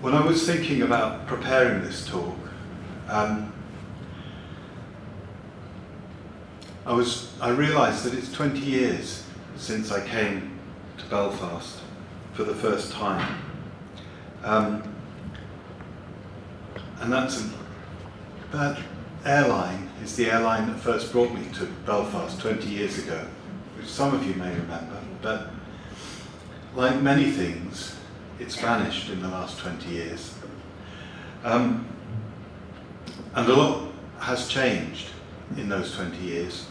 When I was thinking about preparing this talk, I realised that it's 20 years since I came to Belfast for the first time. And that airline is the airline that first brought me to Belfast 20 years ago, which some of you may remember, but like many things, it's vanished in the last 20 years. And a lot has changed in those 20 years.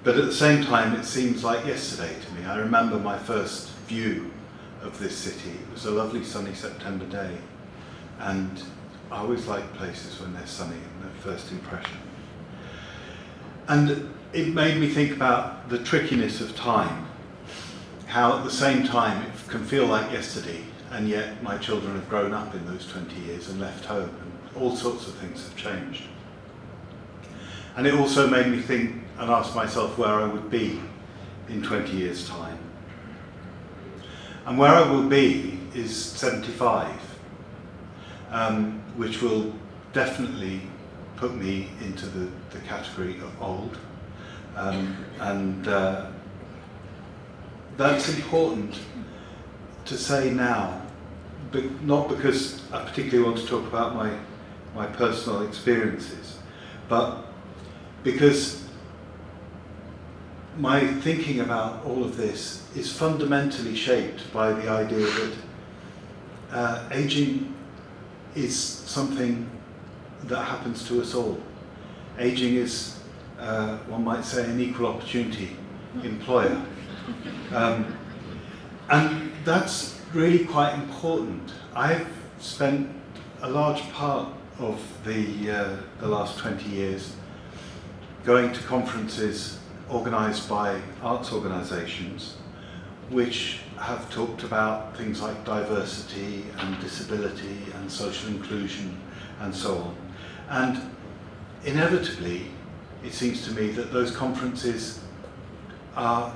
But at the same time, it seems like yesterday to me. I remember my first view of this city. It was a lovely sunny September day. And I always like places when they're sunny and their first impression. And it made me think about the trickiness of time. How at the same time it can feel like yesterday, and yet my children have grown up in those 20 years and left home, and all sorts of things have changed. And it also made me think and ask myself where I would be in 20 years' time. And where I will be is 75, which will definitely put me into the category of old. That's important to say now, but not because I particularly want to talk about my personal experiences, but because my thinking about all of this is fundamentally shaped by the idea that aging is something that happens to us all. Aging is, one might say, an equal opportunity employer. And that's really quite important. I've spent a large part of the last 20 years going to conferences organised by arts organisations which have talked about things like diversity and disability and social inclusion and so on. And inevitably, it seems to me that those conferences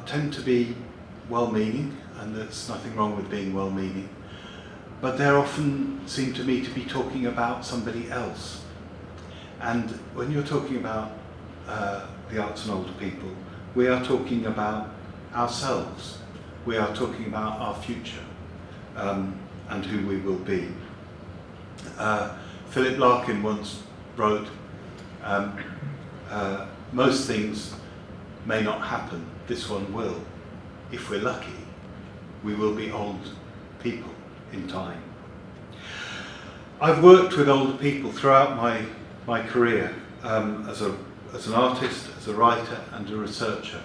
tend to be well-meaning, and there's nothing wrong with being well-meaning, but they often seem to me to be talking about somebody else. And when you're talking about the arts and older people, we are talking about ourselves. We are talking about our future and who we will be. Philip Larkin once wrote, most things may not happen, this one will. If we're lucky, we will be old people in time. I've worked with older people throughout my career as an artist, as a writer and a researcher,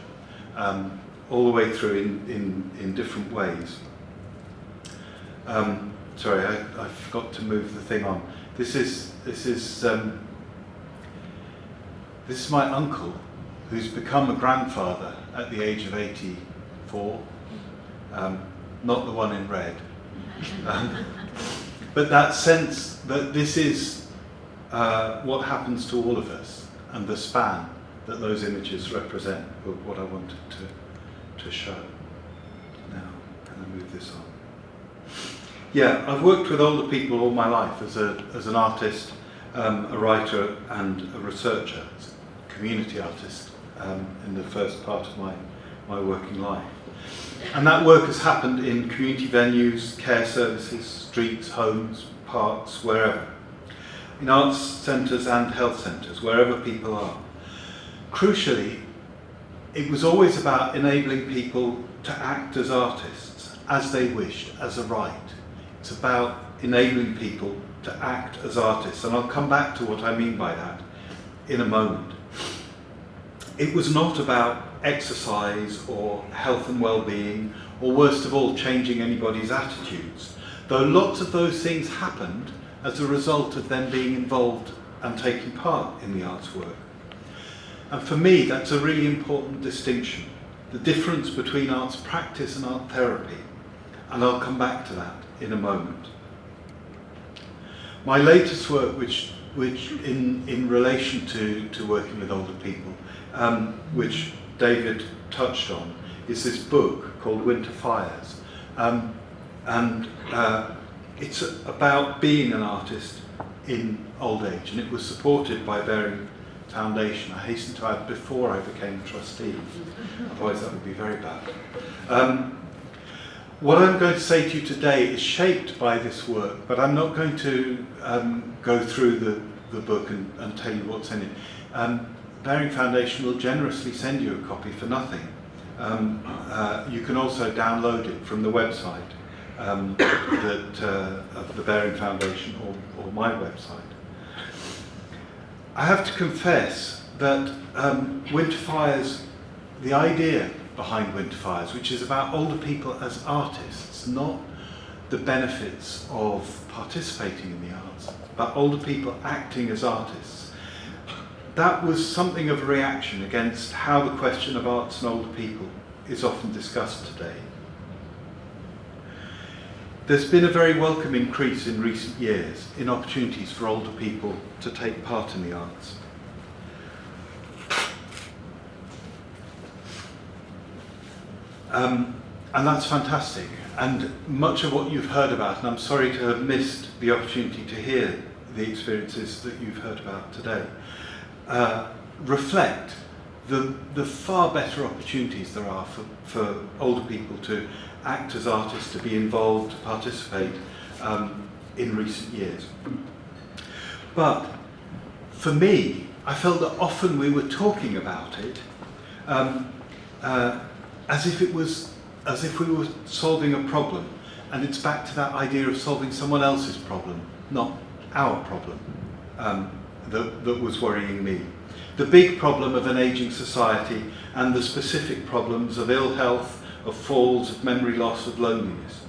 all the way through in different ways. Sorry, I forgot to move the thing on. This is my uncle, who's become a grandfather at the age of 84, not the one in red. But that sense that this is what happens to all of us, and the span that those images represent were what I wanted to show. Now, can I move this on? Yeah, I've worked with older people all my life as an artist, a writer and a researcher, a community artist in the first part of my working life. And that work has happened in community venues, care services, streets, homes, parks, wherever. In arts centres and health centres, wherever people are. Crucially, it was always about enabling people to act as artists, as they wished, as a right. It's about enabling people to act as artists, and I'll come back to what I mean by that in a moment. It was not about exercise or health and well-being, or worst of all, changing anybody's attitudes, though lots of those things happened as a result of them being involved and taking part in the arts work. And for me, that's a really important distinction, the difference between arts practice and art therapy, and I'll come back to that in a moment. My latest work, which in relation to working with older people, which David touched on, is this book called Winter Fires. it's about being an artist in old age, and it was supported by Baring Foundation. I hasten to add, before I became a trustee, otherwise that would be very bad. What I'm going to say to you today is shaped by this work, but I'm not going to go through the book and tell you what's in it. Baring Foundation will generously send you a copy for nothing. You can also download it from the website of the Baring Foundation or my website. I have to confess that Winter Fires, the idea behind Winter Fires, which is about older people as artists, not the benefits of participating in the arts, but older people acting as artists, that was something of a reaction against how the question of arts and older people is often discussed today. There's been a very welcome increase in recent years in opportunities for older people to take part in the arts. And that's fantastic. And much of what you've heard about, and I'm sorry to have missed the opportunity to hear the experiences that you've heard about today, reflect the far better opportunities there are for older people to act as artists, to be involved, to participate in recent years. But for me, I felt that often we were talking about it as if we were solving a problem, and it's back to that idea of solving someone else's problem, not our problem, that was worrying me. The big problem of an ageing society and the specific problems of ill health, of falls, of memory loss, of loneliness.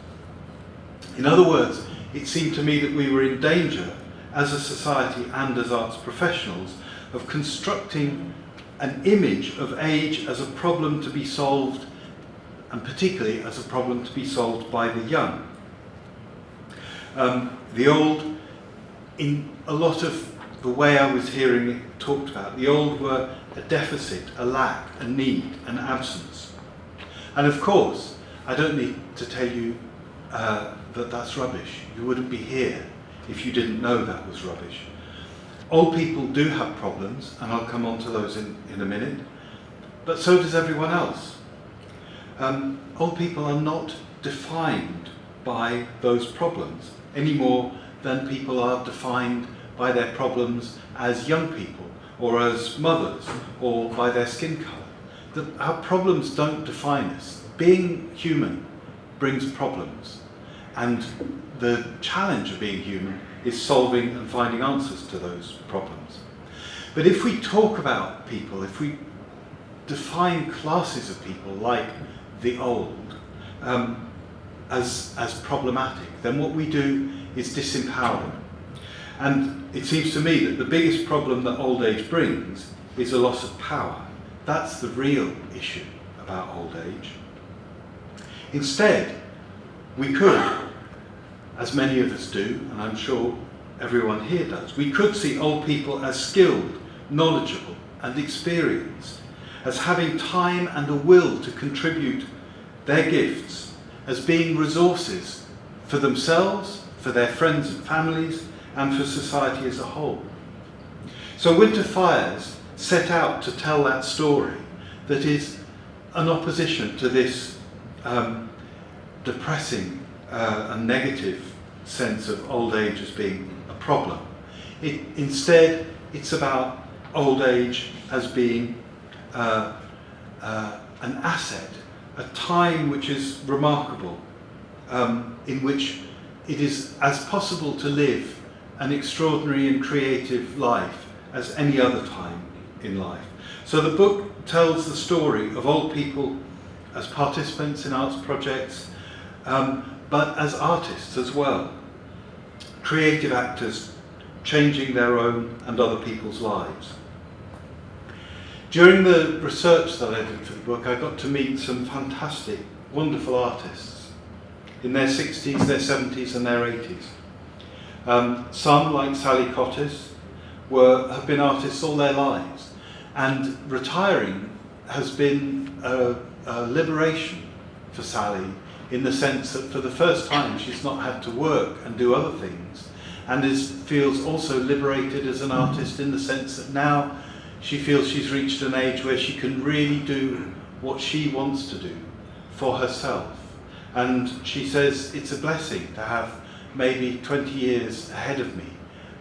In other words, it seemed to me that we were in danger as a society and as arts professionals of constructing an image of age as a problem to be solved, and particularly as a problem to be solved by the young. The old, in a lot of the way I was hearing it talked about, the old were a deficit, a lack, a need, an absence. And of course, I don't need to tell you that that's rubbish. You wouldn't be here if you didn't know that was rubbish. Old people do have problems, and I'll come on to those in a minute, but so does everyone else. Old people are not defined by those problems any more than people are defined by their problems as young people, or as mothers, or by their skin colour. Our problems don't define us. Being human brings problems, and the challenge of being human is solving and finding answers to those problems. But if we talk about people, if we define classes of people like the old as problematic, then what we do is disempower them. And it seems to me that the biggest problem that old age brings is a loss of power. That's the real issue about old age. Instead, we could, as many of us do, and I'm sure everyone here does, we could see old people as skilled, knowledgeable, and experienced, as having time and a will to contribute their gifts, as being resources for themselves, for their friends and families, and for society as a whole. So Winter Fires set out to tell that story that is an opposition to this depressing and negative sense of old age as being a problem. Instead, it's about old age as being an asset, a time which is remarkable, in which it is as possible to live an extraordinary and creative life as any other time in life. So the book tells the story of old people as participants in arts projects, but as artists as well, creative actors changing their own and other people's lives. During the research that I did for the book, I got to meet some fantastic, wonderful artists in their 60s, their 70s and their 80s. Some, like Sally Cottis, have been artists all their lives, and retiring has been a liberation for Sally in the sense that for the first time she's not had to work and do other things, and feels also liberated as an artist in the sense that now she feels she's reached an age where she can really do what she wants to do for herself. And she says it's a blessing to have maybe 20 years ahead of me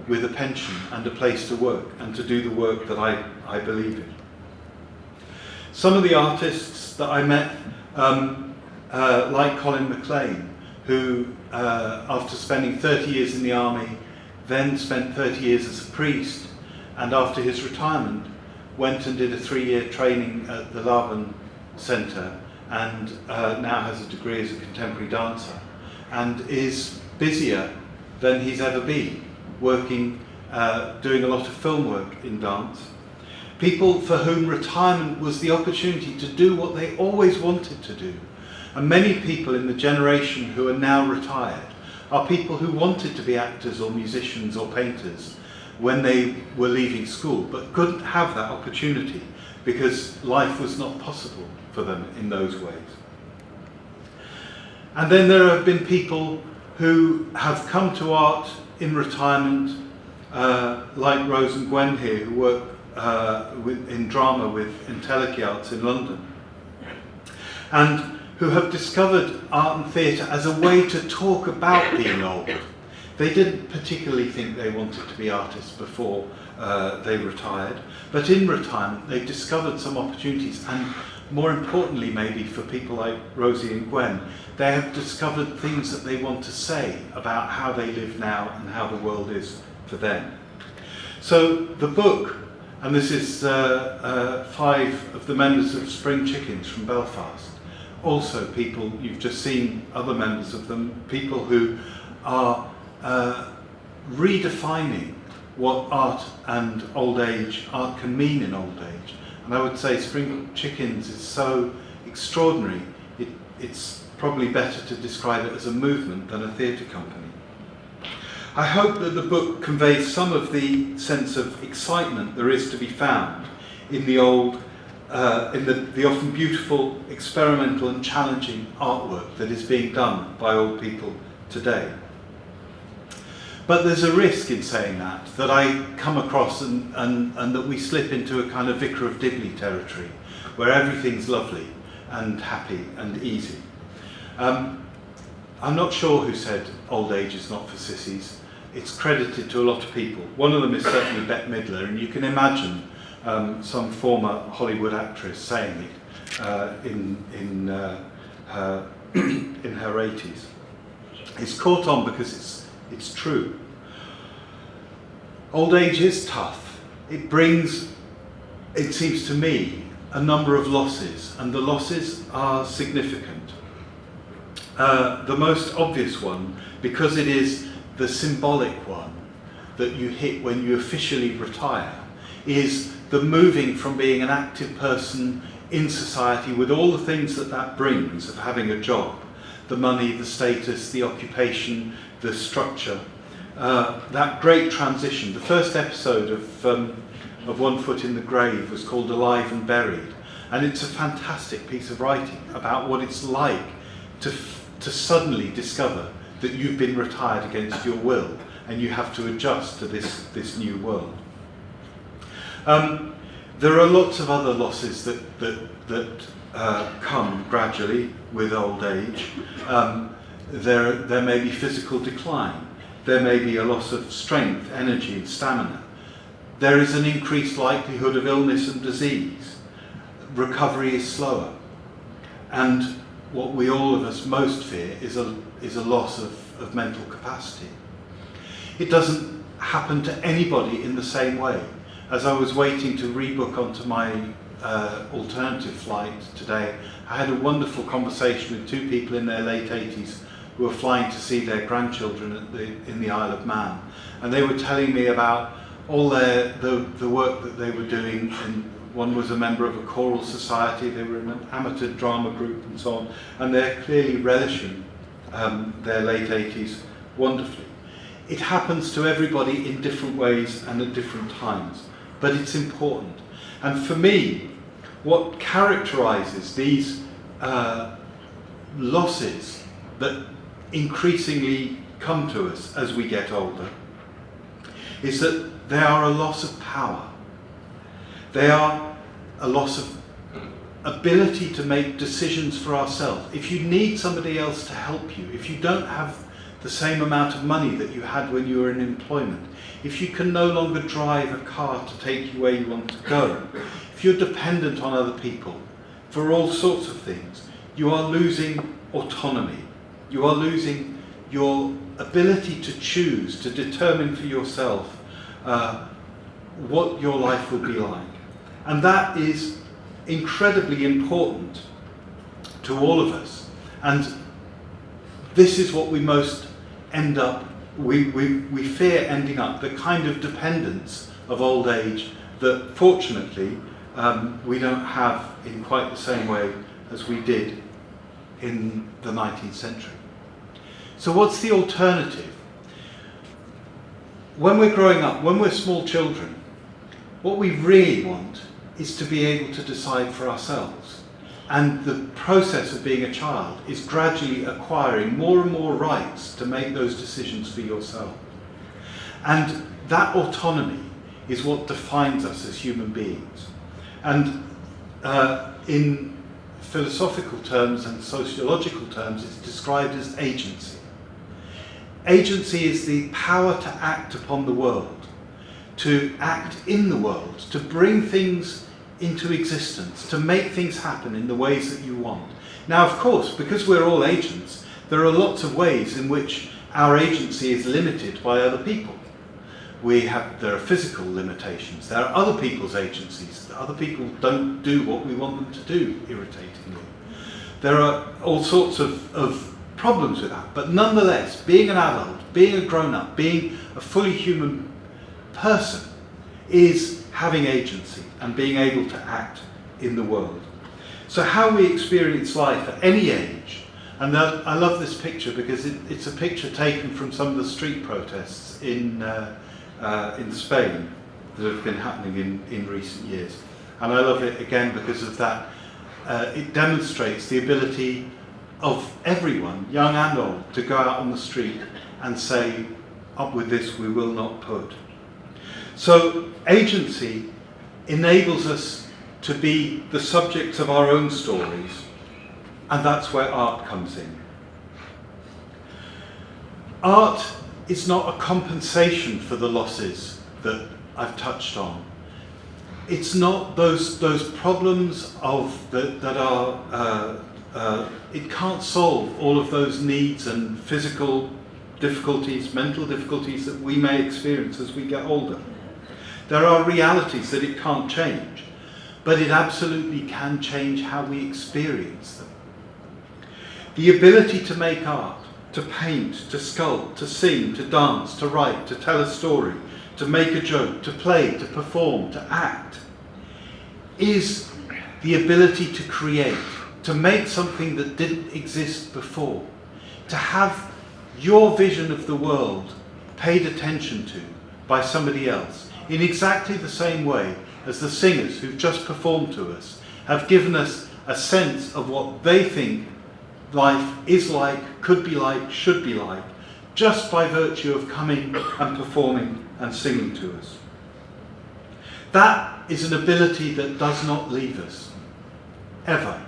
with a pension and a place to work and to do the work that I believe in. Some of the artists that I met, like Colin McLean, who after spending 30 years in the army, then spent 30 years as a priest, and after his retirement went and did a 3-year training at the Laban Centre, and now has a degree as a contemporary dancer, and is busier than he's ever been, working, doing a lot of film work in dance. People for whom retirement was the opportunity to do what they always wanted to do. And many people in the generation who are now retired are people who wanted to be actors or musicians or painters when they were leaving school, but couldn't have that opportunity because life was not possible for them in those ways. And then there have been people who have come to art in retirement, like Rose and Gwen here, who work in drama with Intellic Arts in London, and who have discovered art and theatre as a way to talk about being old. They didn't particularly think they wanted to be artists before they retired, but in retirement they've discovered some opportunities, and more importantly maybe for people like Rosie and Gwen, they have discovered things that they want to say about how they live now and how the world is for them. So the book, and this is 5 of the members of Spring Chickens from Belfast, also people, you've just seen other members of them, people who are redefining what art and old age, art can mean in old age. And I would say Spring Chickens is so extraordinary, it's probably better to describe it as a movement than a theatre company. I hope that the book conveys some of the sense of excitement there is to be found in the old, in the often beautiful, experimental and challenging artwork that is being done by old people today. But there's a risk in saying that I come across and that we slip into a kind of Vicar of Dibley territory, where everything's lovely and happy and easy. I'm not sure who said old age is not for sissies. It's credited to a lot of people. One of them is certainly Bette Midler, and you can imagine some former Hollywood actress saying it in her 80s. It's caught on because it's true. Old age is tough. It brings, it seems to me, a number of losses, and the losses are significant. The most obvious one, because it is the symbolic one that you hit when you officially retire, is the moving from being an active person in society with all the things that brings of having a job, the money, the status, the occupation, the structure, that great transition. The first episode of One Foot in the Grave was called Alive and Buried, and it's a fantastic piece of writing about what it's like to suddenly discover that you've been retired against your will and you have to adjust to this new world. There are lots of other losses that come gradually with old age. There may be physical decline. There may be a loss of strength, energy and stamina. There is an increased likelihood of illness and disease. Recovery is slower. And what we all of us most fear is a loss of mental capacity. It doesn't happen to anybody in the same way. As I was waiting to rebook onto my alternative flight today, I had a wonderful conversation with 2 people in their late 80s who were flying to see their grandchildren in the Isle of Man. And they were telling me about all the work that they were doing, and one was a member of a choral society, they were in an amateur drama group and so on, and they're clearly relishing their late 80s wonderfully. It happens to everybody in different ways and at different times, but it's important. And for me, what characterises these losses that increasingly come to us as we get older is that they are a loss of power. They are a loss of ability to make decisions for ourselves. If you need somebody else to help you, if you don't have the same amount of money that you had when you were in employment, if you can no longer drive a car to take you where you want to go, if you're dependent on other people for all sorts of things, you are losing autonomy. You are losing your ability to choose, to determine for yourself what your life will be like. And that is incredibly important to all of us. And this is what we most end up, we fear ending up, the kind of dependence of old age that fortunately we don't have in quite the same way as we did in the 19th century. So what's the alternative? When we're growing up, when we're small children, what we really want is to be able to decide for ourselves. And the process of being a child is gradually acquiring more and more rights to make those decisions for yourself. And that autonomy is what defines us as human beings. And in philosophical terms and sociological terms, it's described as agency. Agency is the power to act upon the world, to act in the world, to bring things into existence, to make things happen in the ways that you want. Now, of course, because we're all agents, there are lots of ways in which our agency is limited by other people. There are physical limitations, there are other people's agencies. Other people don't do what we want them to do, irritatingly. There are all sorts of problems with that, but nonetheless, being an adult, being a grown-up, being a fully human person is having agency and being able to act in the world. So how we experience life at any age, and I love this picture because it's a picture taken from some of the street protests in Spain that have been happening in recent years. And I love it again because of that. It demonstrates the ability of everyone, young and old, to go out on the street and say, up with this, we will not put. So agency enables us to be the subjects of our own stories, and that's where art comes in. Art is not a compensation for the losses that I've touched on. It's not those problems that are, it can't solve all of those needs and physical difficulties, mental difficulties that we may experience as we get older. There are realities that it can't change, but it absolutely can change how we experience them. The ability to make art, to paint, to sculpt, to sing, to dance, to write, to tell a story, to make a joke, to play, to perform, to act, is the ability to create, to make something that didn't exist before, to have your vision of the world paid attention to by somebody else, in exactly the same way as the singers who've just performed to us have given us a sense of what they think life is like, could be like, should be like, just by virtue of coming and performing and singing to us. That is an ability that does not leave us, ever.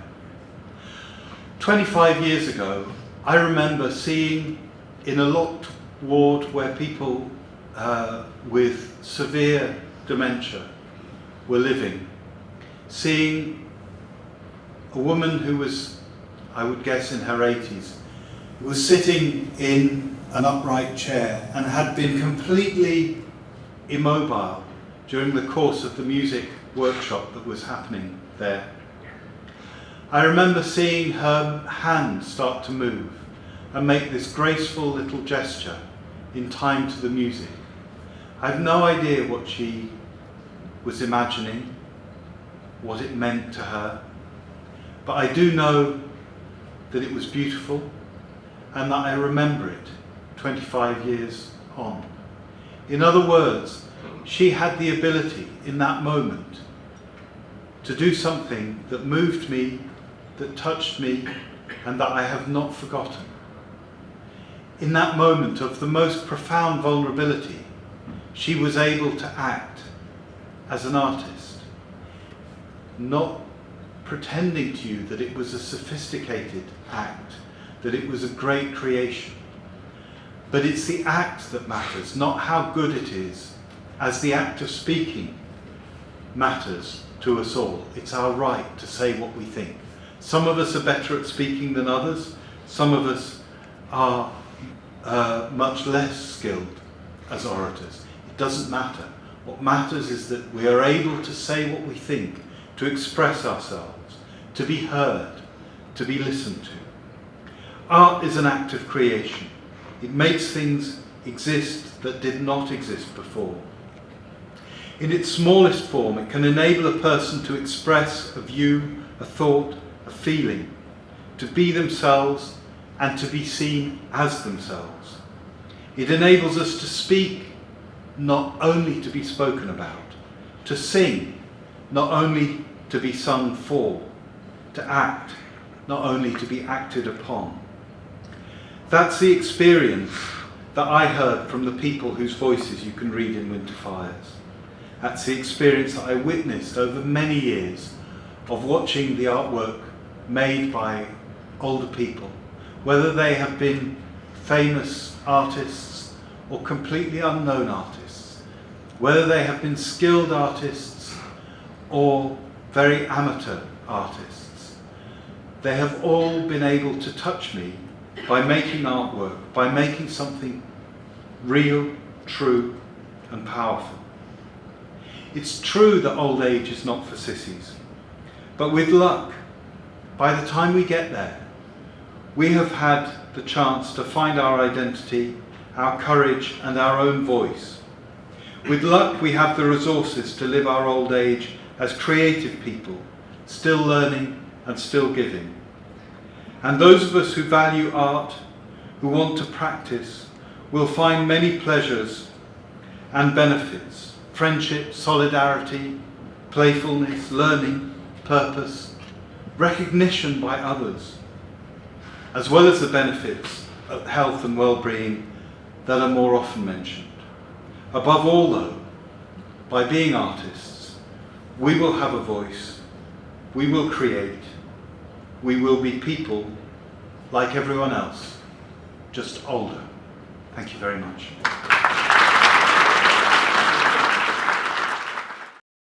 25 years ago, I remember seeing in a locked ward where people with severe dementia were living, seeing a woman who was, I would guess, in her 80s, who was sitting in an upright chair and had been completely immobile during the course of the music workshop that was happening there. I remember seeing her hand start to move and make this graceful little gesture in time to the music. I have no idea what she was imagining, what it meant to her, but I do know that it was beautiful and that I remember it 25 years on. In other words, she had the ability in that moment to do something that moved me, that touched me, and that I have not forgotten. in that moment of the most profound vulnerability, she was able to act as an artist, not pretending to you that it was a sophisticated act, that it was a great creation. But it's the act that matters, not how good it is, as the act of speaking matters to us all. It's our right to say what we think. Some of us are better at speaking than others. Some of us are much less skilled as orators. It doesn't matter. What matters is that we are able to say what we think, to express ourselves, to be heard, to be listened to. Art is an act of creation. It makes things exist that did not exist before. In its smallest form, it can enable a person to express a view, a thought, a feeling, to be themselves and to be seen as themselves. It enables us to speak, not only to be spoken about, to sing, not only to be sung for, to act, not only to be acted upon. That's the experience that I heard from the people whose voices you can read in Winter Fires. That's the experience that I witnessed over many years of watching the artwork made by older people, whether they have been famous artists or completely unknown artists, whether they have been skilled artists or very amateur artists. They have all been able to touch me by making artwork, by making something real, true, and powerful. It's true that old age is not for sissies, but with luck, by the time we get there, we have had the chance to find our identity, our courage, and our own voice. With luck, we have the resources to live our old age as creative people, still learning and still giving. And those of us who value art, who want to practice, will find many pleasures and benefits: friendship, solidarity, playfulness, learning, purpose, recognition by others, as well as the benefits of health and well-being that are more often mentioned. Above all, though, by being artists, we will have a voice, we will create, we will be people like everyone else, just older. Thank you very much.